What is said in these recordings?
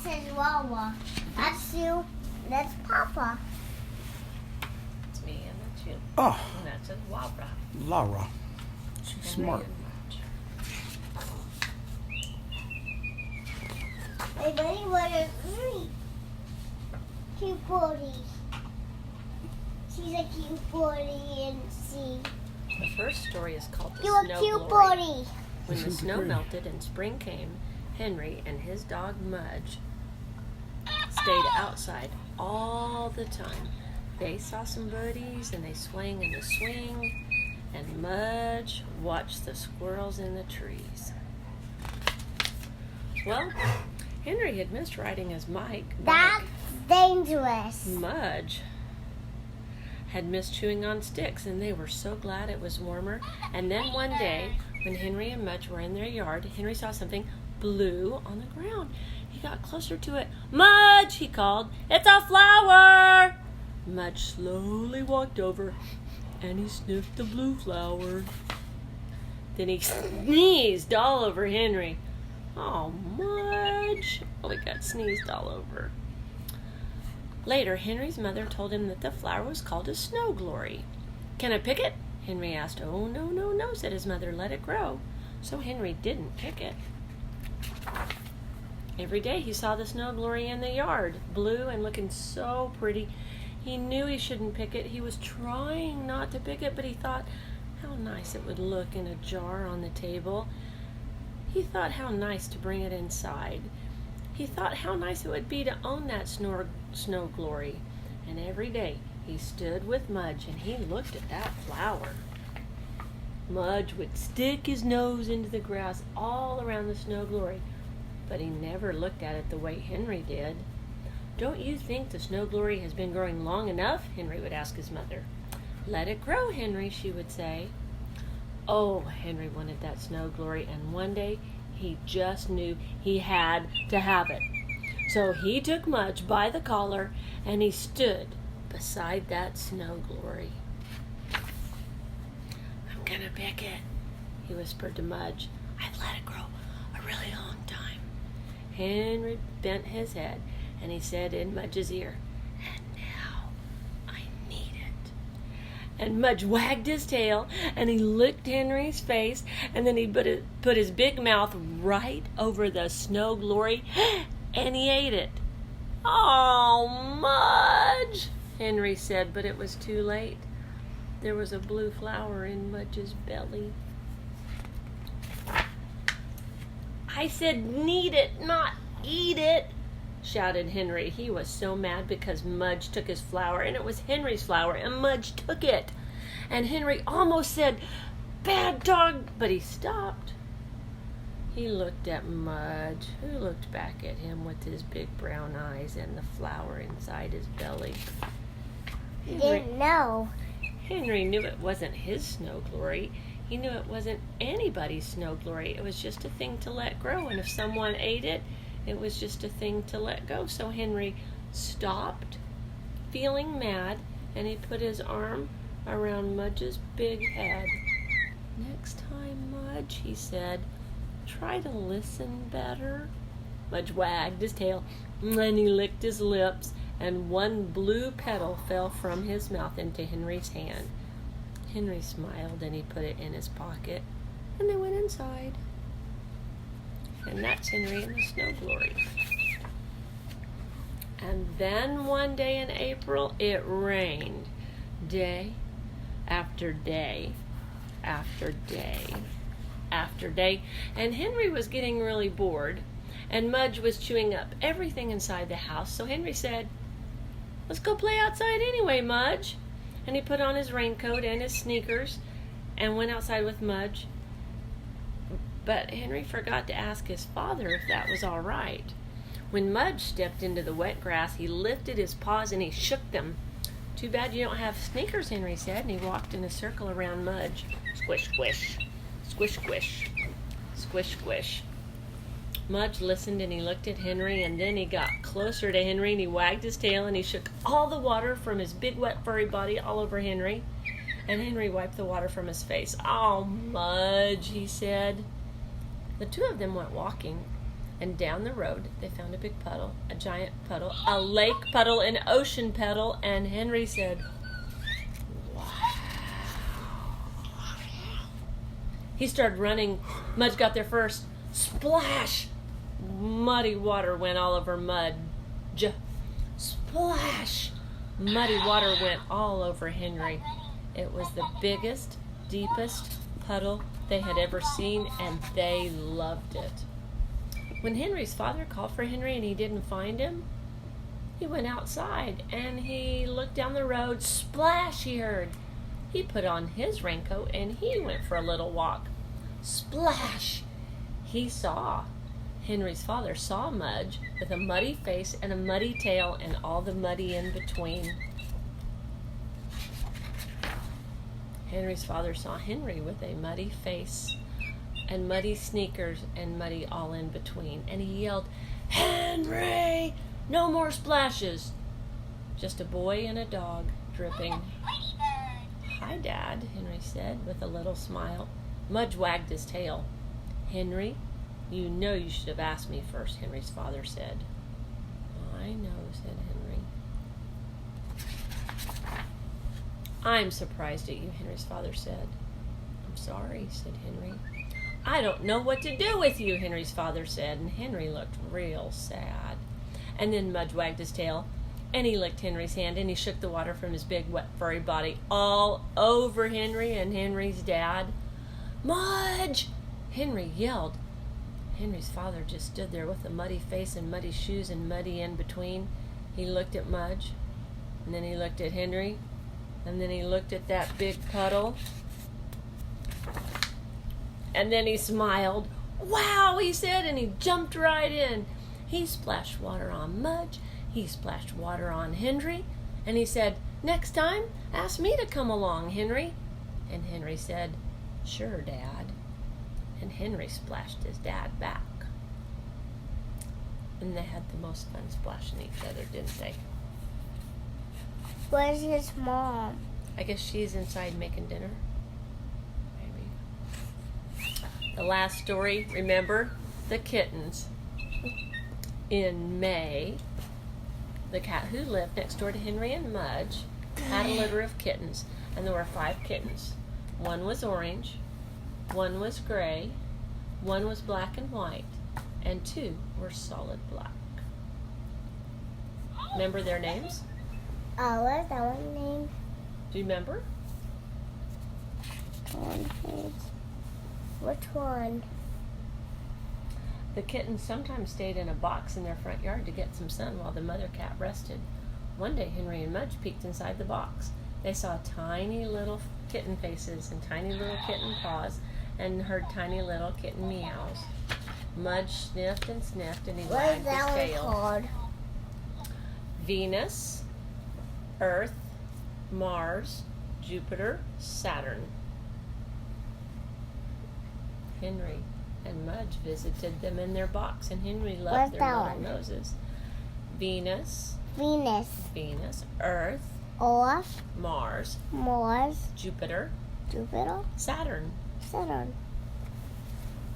That says Wawa. That's you. That's Papa. It's me and that's you. Oh, And that says Wabra. Laura. She's And smart. me and Mudge. My buddy wanted cute body. She's a cute body and see. The first story is called The You're a Snow cute Glory. body. When the Listen to snow Gray. melted and spring came, Henry and his dog Mudge stayed outside all the time. They saw some birdies and they swang in the swing, and Mudge watched the squirrels in the trees. Well, Henry had missed riding his bike. That's dangerous. Mudge had missed chewing on sticks, and they were so glad it was warmer. And then one day, when Henry and Mudge were in their yard, Henry saw something blue on the ground. He got closer to it. "Mudge!" he called. "It's a flower!" Mudge slowly walked over, and he sniffed the blue flower. Then he sneezed all over Henry. "Oh, Mudge!" Oh, he got sneezed all over. Later, Henry's mother told him that the flower was called a snow glory. "Can I pick it?" Henry asked. "Oh, no, no, no," said his mother. "Let it grow." So Henry didn't pick it. Every day he saw the snow glory in the yard, blue and looking so pretty. He knew he shouldn't pick it. He was trying not to pick it, but he thought how nice it would look in a jar on the table. He thought how nice to bring it inside. He thought how nice it would be to own that snow glory. And every day he stood with Mudge and he looked at that flower. Mudge would stick his nose into the grass all around the snow glory, but he never looked at it the way Henry did. "Don't you think the snow glory has been growing long enough?" Henry would ask his mother. "Let it grow, Henry," she would say. Oh, Henry wanted that snow glory, and one day he just knew he had to have it. So he took Mudge by the collar and he stood beside that snow glory. "I'm gonna pick it," he whispered to Mudge. "I've let it grow a really long time." Henry bent his head and he said in Mudge's ear, "And now I need it." And Mudge wagged his tail and he licked Henry's face, and then he put his big mouth right over the snow glory and he ate it. "Oh, Mudge," Henry said, but it was too late. There was a blue flower in Mudge's belly. "I said need it, not eat it," shouted Henry. He was so mad because Mudge took his flower, and it was Henry's flower, and Mudge took it. And Henry almost said, "Bad dog," but he stopped. He looked at Mudge, who looked back at him with his big brown eyes and the flower inside his belly. He didn't know. Henry knew it wasn't his snow glory. He knew it wasn't anybody's snow glory. It was just a thing to let grow, and if someone ate it, it was just a thing to let go. So Henry stopped, feeling mad, and he put his arm around Mudge's big head. "Next time, Mudge," he said, "try to listen better." Mudge wagged his tail, and he licked his lips, and one blue petal fell from his mouth into Henry's hand. Henry smiled and he put it in his pocket, and they went inside. And that's Henry and the snow glory. And then one day in April, it rained day after day after day after day, and Henry was getting really bored, and Mudge was chewing up everything inside the house. So Henry said, "Let's go play outside anyway, Mudge." And he put on his raincoat and his sneakers and went outside with Mudge. But Henry forgot to ask his father if that was all right. When Mudge stepped into the wet grass, he lifted his paws and he shook them. "Too bad you don't have sneakers," Henry said, and he walked in a circle around Mudge. Squish, squish, squish, squish, squish, squish. Mudge listened and he looked at Henry, and then he got closer to Henry and he wagged his tail and he shook all the water from his big wet furry body all over Henry. And Henry wiped the water from his face. "Oh, Mudge," he said. The two of them went walking. And down the road, they found a big puddle, a giant puddle, a lake puddle, an ocean puddle, and Henry said, wow. He started running. Mudge got there first. Splash! Muddy water went all over Mudge. Splash! Muddy water went all over Henry. It was the biggest, deepest puddle they had ever seen, and they loved it. When Henry's father called for Henry and he didn't find him, he went outside and he looked down the road. Splash, he heard. He put on his raincoat and he went for a little walk. Splash! Henry's father saw Mudge with a muddy face and a muddy tail and all the muddy in between. Henry's father saw Henry with a muddy face and muddy sneakers and muddy all in between. And he yelled, Henry! No more splashes! Just a boy and a dog dripping. Hi, Dad, Henry said with a little smile. Mudge wagged his tail. Henry, you know you should have asked me first, Henry's father said. I know, said Henry. I'm surprised at you, Henry's father said. I'm sorry, said Henry. I don't know what to do with you, Henry's father said, and Henry looked real sad. And then Mudge wagged his tail, and he licked Henry's hand, and he shook the water from his big, wet, furry body all over Henry and Henry's dad. Mudge! Henry yelled. Henry's father just stood there with a muddy face and muddy shoes and muddy in between. He looked at Mudge, and then he looked at Henry, and then he looked at that big puddle. And then he smiled. Wow, he said, and he jumped right in. He splashed water on Mudge. He splashed water on Henry. And he said, next time, ask me to come along, Henry. And Henry said, sure, Dad. And Henry splashed his dad back. And they had the most fun splashing each other, didn't they? Where's his mom? I guess she's inside making dinner. The last story, remember? The kittens. In May, the cat who lived next door to Henry and Mudge had a litter of kittens, and there were 5 kittens. One was orange, one was gray, one was black and white, and 2 were solid black. Remember their names? What's that one name? Do you remember? Which one? The kittens sometimes stayed in a box in their front yard to get some sun while the mother cat rested. One day Henry and Mudge peeked inside the box. They saw tiny little kitten faces and tiny little kitten paws and heard tiny little kitten meows. Mudge sniffed and sniffed and he wagged his tail. What's that one called? Venus, Earth, Mars, Jupiter, Saturn. Henry and Mudge visited them in their box, and Henry loved their little noses. Venus, Earth, Mars, Jupiter, Saturn.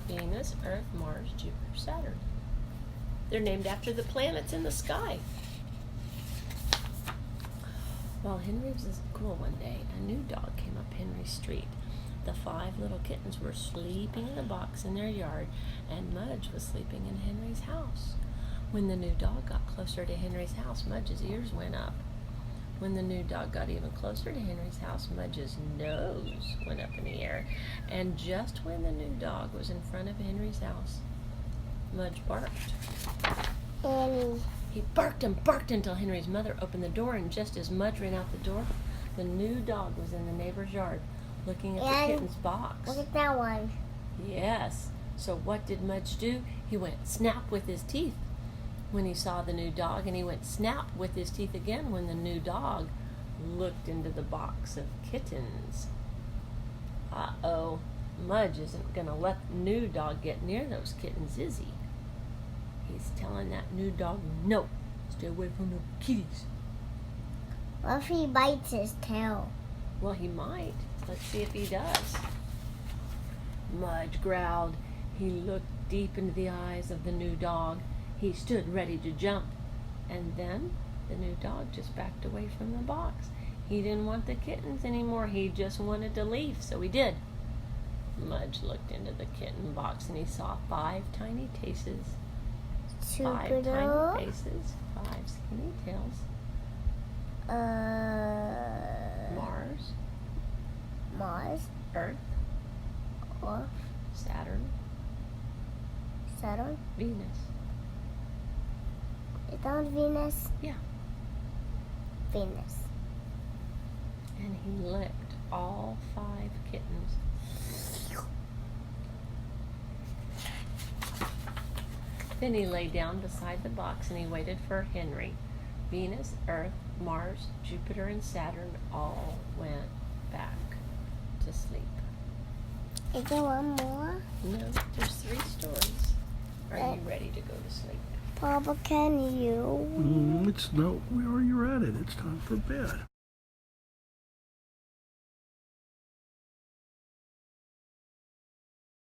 Venus, Earth, Mars, Jupiter, Saturn. They're named after the planets in the sky. While Henry was at school one day, a new dog came up Henry's street. The 5 little kittens were sleeping in a box in their yard, and Mudge was sleeping in Henry's house. When the new dog got closer to Henry's house, Mudge's ears went up. When the new dog got even closer to Henry's house, Mudge's nose went up in the air. And just when the new dog was in front of Henry's house, Mudge barked. He barked and barked until Henry's mother opened the door, and just as Mudge ran out the door, the new dog was in the neighbor's yard, looking at the kitten's box. Look at that one. Yes. So what did Mudge do? He went snap with his teeth when he saw the new dog, and he went snap with his teeth again when the new dog looked into the box of kittens. Uh-oh. Mudge isn't going to let the new dog get near those kittens, is he? He's telling that new dog, no, stay away from the kitties. What if he bites his tail? Well, he might. Let's see if he does. Mudge growled, He looked deep into the eyes of the new dog. He stood ready to jump. And then the new dog just backed away from the box. He didn't want the kittens anymore. He just wanted to leave, so he did. Mudge looked into the kitten box and he saw 5 tiny faces. 5 tiny Jupiter. faces, 5 skinny tails. Mars, Mars. Earth, Or Saturn, Saturn. Venus. Is that Venus? Yeah. Venus. And he licked all 5 kittens. Then he lay down beside the box and he waited for Henry. Venus, Earth, Mars, Jupiter, and Saturn all went back to sleep. Is there one more? No, there's 3 stories. Are you ready to go to sleep? Papa, can you? It's no, we already read it. It's time for bed.